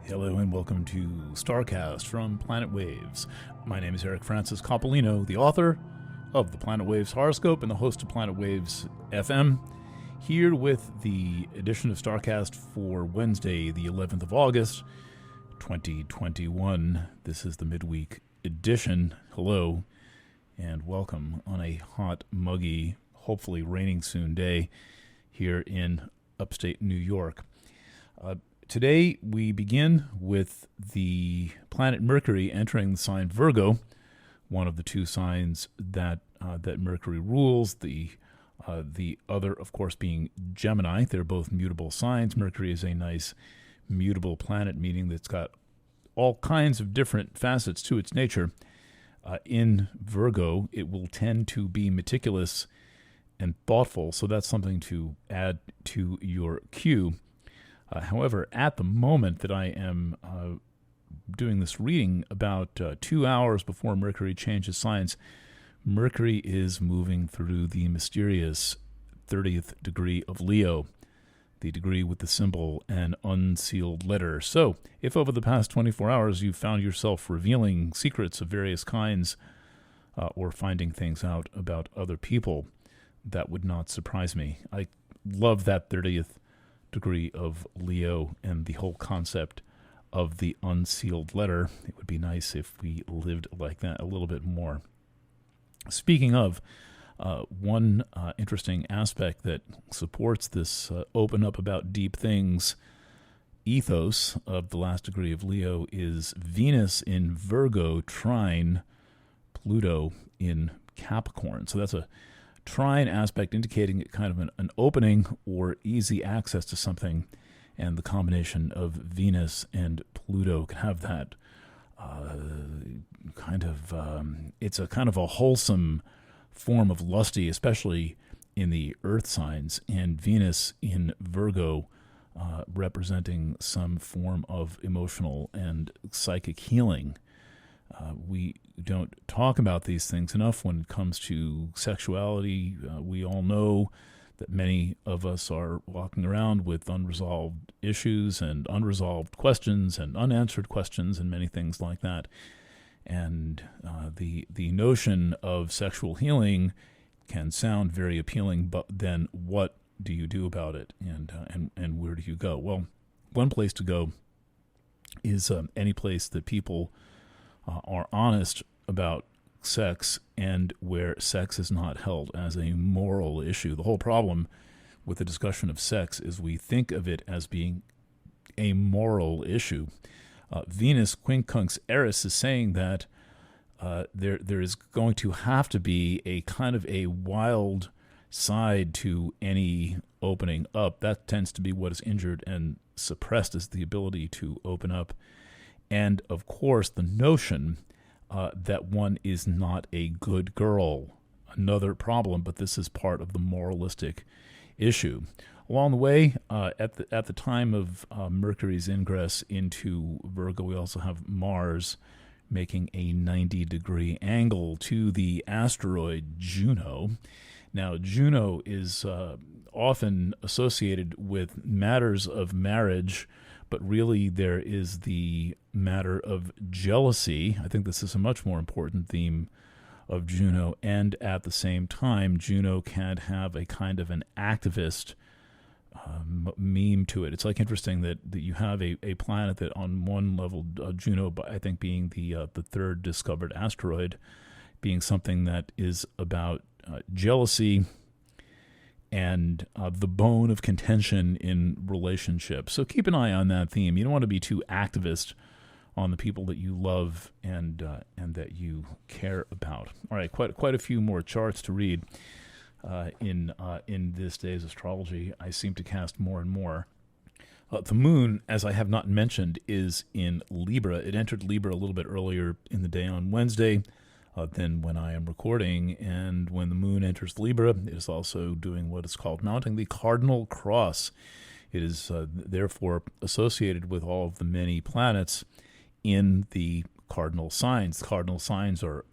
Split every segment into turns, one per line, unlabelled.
Hello and welcome to Starcast from Planet Waves. My name is Eric Francis Coppolino, the author of the Planet Waves horoscope and the host of Planet Waves FM, here with the edition of Starcast for Wednesday, the 11th of August, 2021. This is the midweek edition. Hello and welcome on a hot, muggy, hopefully raining soon day here in upstate New York. Today, we begin with the planet Mercury entering the sign Virgo, one of the two signs that Mercury rules. The other, of course, being Gemini. They're both mutable signs. Mercury is a nice mutable planet, meaning that it's got all kinds of different facets to its nature. In Virgo, it will tend to be meticulous and thoughtful, so that's something to add to your queue. However, at the moment that I am doing this reading, about 2 hours before Mercury changes signs, Mercury is moving through the mysterious 30th degree of Leo, the degree with the symbol an unsealed letter. So, if over the past 24 hours you've found yourself revealing secrets of various kinds or finding things out about other people, that would not surprise me. I love that 30th degree of Leo and the whole concept of the unsealed letter. It would be nice if we lived like that a little bit more. Speaking of, one interesting aspect that supports this open up about deep things ethos of the last degree of Leo is Venus in Virgo trine Pluto in Capricorn. So that's a trine aspect indicating kind of an opening or easy access to something, and the combination of Venus and Pluto can have that it's a kind of a wholesome form of lusty, especially in the earth signs, and Venus in Virgo representing some form of emotional and psychic healing. We don't talk about these things enough when it comes to sexuality. We all know that many of us are walking around with unresolved issues and unresolved questions and unanswered questions and many things like that. And the notion of sexual healing can sound very appealing, but then what do you do about it, and where do you go? Well, one place to go is any place that people are honest about sex and where sex is not held as a moral issue. The whole problem with the discussion of sex is we think of it as being a moral issue. Venus quincunx eris is saying that there is going to have to be a kind of a wild side to any opening up. That tends to be what is injured and suppressed, is the ability to open up. And, of course, the notion that one is not a good girl. Another problem, but this is part of the moralistic issue. Along the way, at the time of Mercury's ingress into Virgo, we also have Mars making a 90-degree angle to the asteroid Juno. Now, Juno is often associated with matters of marriage, but really there is the matter of jealousy. I think this is a much more important theme of Juno, and at the same time, Juno can have a kind of an activist meme to it. It's like interesting that you have a planet that on one level, Juno, I think being the third discovered asteroid, being something that is about jealousy and the bone of contention in relationships. So keep an eye on that theme. You don't want to be too activist on the people that you love and that you care about. All right, quite a few more charts to read in this day's astrology. I seem to cast more and more. The moon, as I have not mentioned, is in Libra. It entered Libra a little bit earlier in the day on Wednesday than when I am recording, and when the moon enters Libra, it is also doing what is called mounting the cardinal cross. It is therefore associated with all of the many planets in the cardinal signs. The cardinal signs are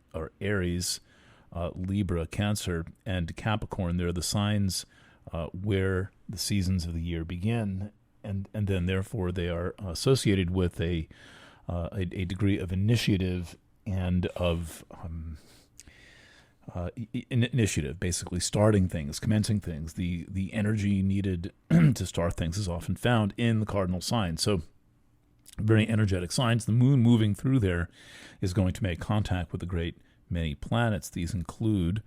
Aries, Libra, Cancer, and Capricorn. They're the signs where the seasons of the year begin and then therefore they are associated with a degree of initiative and of initiative, basically starting things, commencing things. The energy needed to start things is often found in the cardinal sign. So very energetic signs. The moon moving through there is going to make contact with a great many planets. These include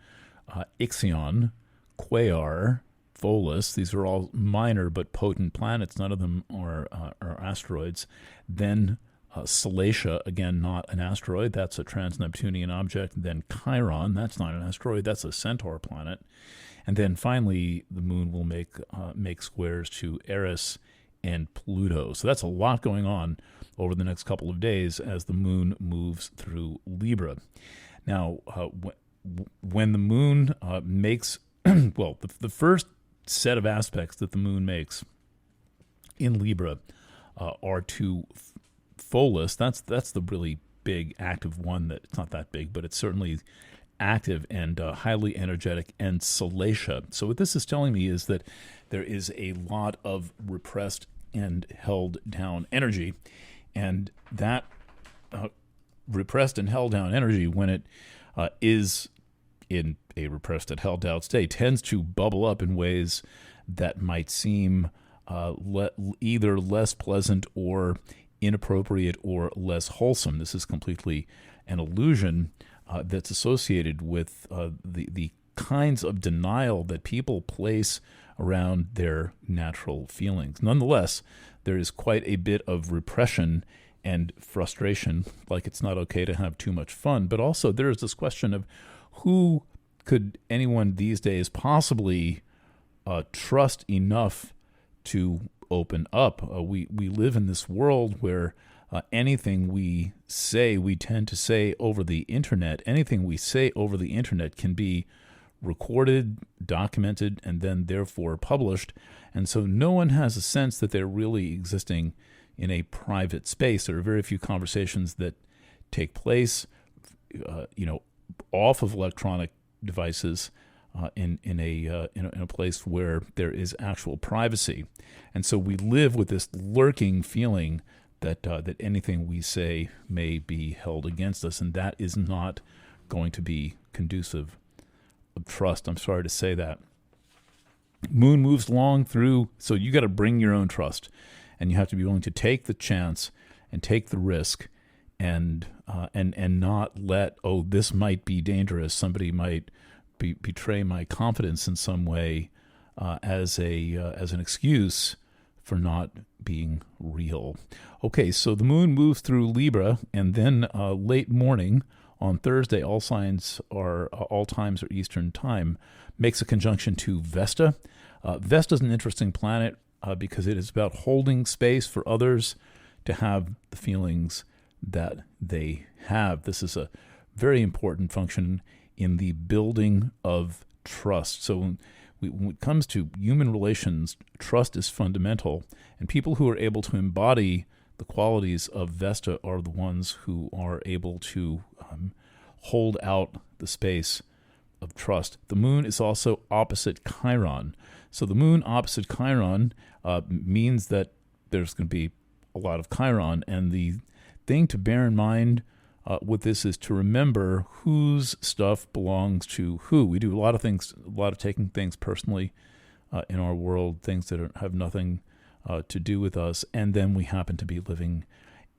Ixion, Quaoar, Pholus. These are all minor but potent planets. None of them are asteroids. Then Salacia, again, not an asteroid. That's a trans-Neptunian object. Then Chiron, that's not an asteroid. That's a Centaur planet. And then finally, the moon will make squares to Eris and Pluto. So that's a lot going on over the next couple of days as the moon moves through Libra. Now, when the moon makes, well, the first set of aspects that the moon makes in Libra are to Pholus. That's the really big active one. That it's not that big, but it's certainly active and highly energetic, and Salacia. So what this is telling me is that there is a lot of repressed and held down energy, and that repressed and held down energy, when it is in a repressed and held down state, tends to bubble up in ways that might seem either less pleasant or inappropriate or less wholesome. This is completely an illusion that's associated with the kinds of denial that people place around their natural feelings. Nonetheless, there is quite a bit of repression and frustration, like it's not okay to have too much fun. But also there is this question of who could anyone these days possibly trust enough to open up. We live in this world where anything we say, we tend to say over the internet. Anything we say over the internet can be recorded, documented, and then therefore published. And so no one has a sense that they're really existing in a private space. There are very few conversations that take place, off of electronic devices, in a place where there is actual privacy. And so we live with this lurking feeling that anything we say may be held against us, and that is not going to be conducive of trust. I'm sorry to say that. Moon moves along through, so you got to bring your own trust, and you have to be willing to take the chance and take the risk, and not let, this might be dangerous. Somebody might betray my confidence in some way as an excuse for not being real. Okay, so the moon moves through Libra, and then late morning on Thursday, all times are Eastern time, makes a conjunction to Vesta. Vesta is an interesting planet because it is about holding space for others to have the feelings that they have. This is a very important function in the building of trust. So when it comes to human relations, trust is fundamental, and people who are able to embody the qualities of Vesta are the ones who are able to hold out the space of trust. The moon is also opposite Chiron. So the moon opposite Chiron means that there's going to be a lot of Chiron, and the thing to bear in mind with this is to remember whose stuff belongs to who. We do a lot of taking things personally in our world, things that have nothing to do with us, and then we happen to be living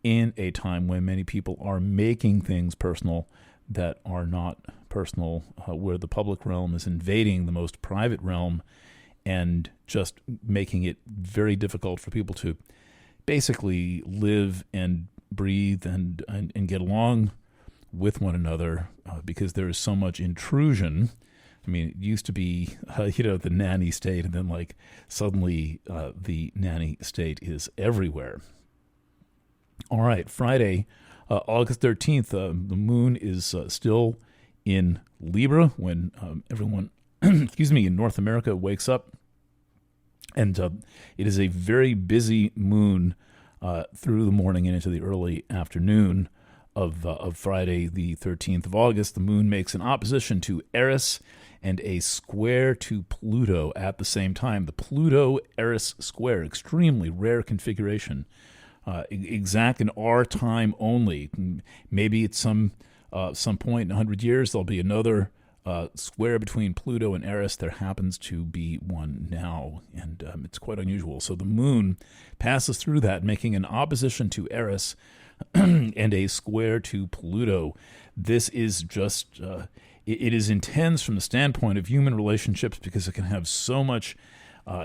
in a time when many people are making things personal that are not personal, where the public realm is invading the most private realm and just making it very difficult for people to basically live and breathe and get along with one another because there is so much intrusion. I mean, it used to be, the nanny state, and then suddenly the nanny state is everywhere. All right, Friday, August 13th, the moon is still in Libra when everyone, in North America wakes up. And it is a very busy moon through the morning and into the early afternoon of Friday, the 13th of August, the moon makes an opposition to Eris and a square to Pluto at the same time. The Pluto-Eris square, extremely rare configuration, exact in our time only. Maybe at some point in 100 years there'll be another square between Pluto and Eris. There happens to be one now, and it's quite unusual. So the moon passes through that, making an opposition to Eris and a square to Pluto. This is just, it is intense from the standpoint of human relationships because it can have so much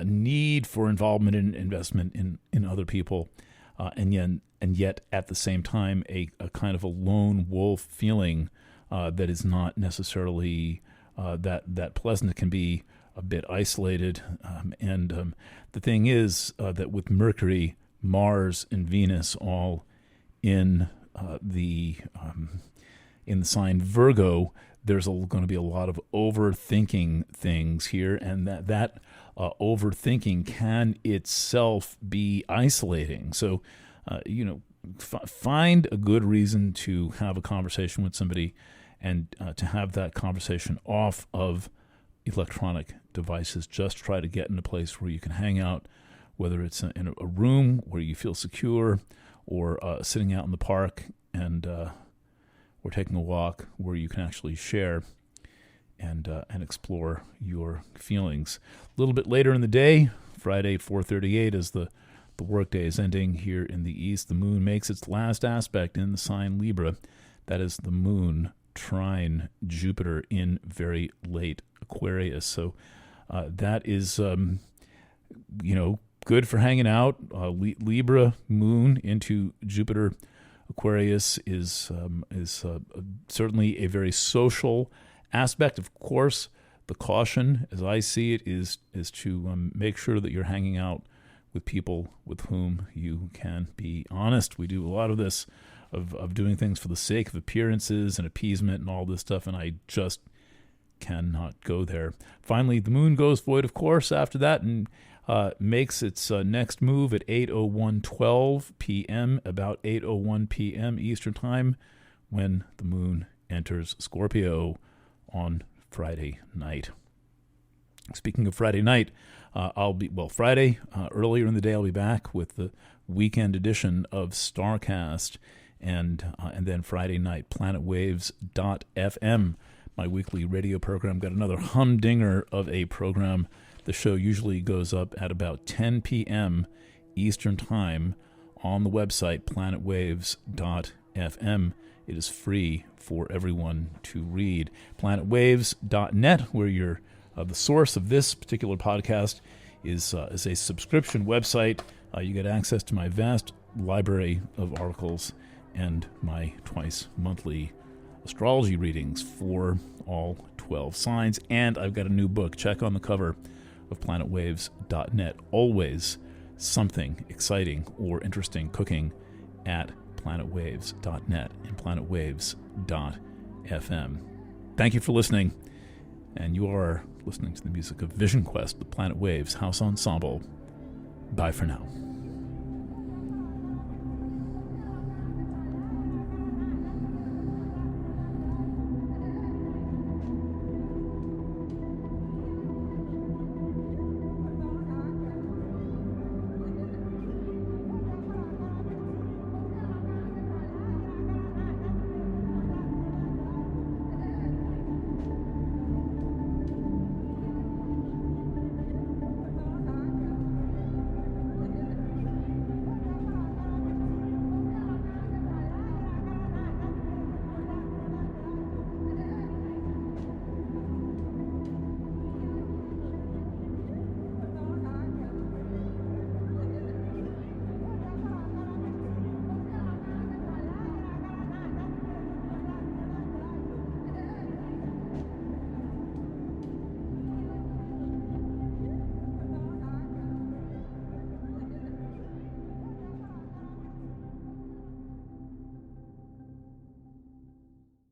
need for involvement and investment in other people, and yet at the same time a kind of a lone wolf feeling that is not necessarily that pleasant. It can be a bit isolated, and the thing is that with Mercury, Mars, and Venus all in the sign Virgo, there's going to be a lot of overthinking things here, and that overthinking can itself be isolating. So, find a good reason to have a conversation with somebody, and to have that conversation off of electronic devices. Just try to get in a place where you can hang out, whether it's in a room where you feel secure, or sitting out in the park and or taking a walk where you can actually share and explore your feelings. A little bit later in the day, Friday 4:38, as the workday is ending here in the east, the moon makes its last aspect in the sign Libra. That is the moon trine Jupiter in very late Aquarius. So that is, good for hanging out. Libra moon into Jupiter Aquarius is certainly a very social aspect. Of course, the caution, as I see it, is to make sure that you're hanging out with people with whom you can be honest. We do a lot of this, of doing things for the sake of appearances and appeasement and all this stuff, and I just cannot go there. Finally, the moon goes void, of course, after that, and makes its next move at 8:01:12 p.m., about 8:01 p.m. Eastern Time, when the moon enters Scorpio on Friday night. Speaking of Friday night, Friday, earlier in the day, I'll be back with the weekend edition of Starcast, and then Friday night, planetwaves.fm, my weekly radio program. Got another humdinger of a program. The show usually goes up at about 10 p.m. Eastern Time on the website, planetwaves.fm. It is free for everyone to read. Planetwaves.net, where you're the source of this particular podcast, is a subscription website. You get access to my vast library of articles and my twice monthly astrology readings for all 12 signs. And I've got a new book. Check on the cover of planetwaves.net. Always something exciting or interesting cooking at planetwaves.net and planetwaves.fm. Thank you for listening. And you are listening to the music of Vision Quest, the Planet Waves House Ensemble. Bye for now.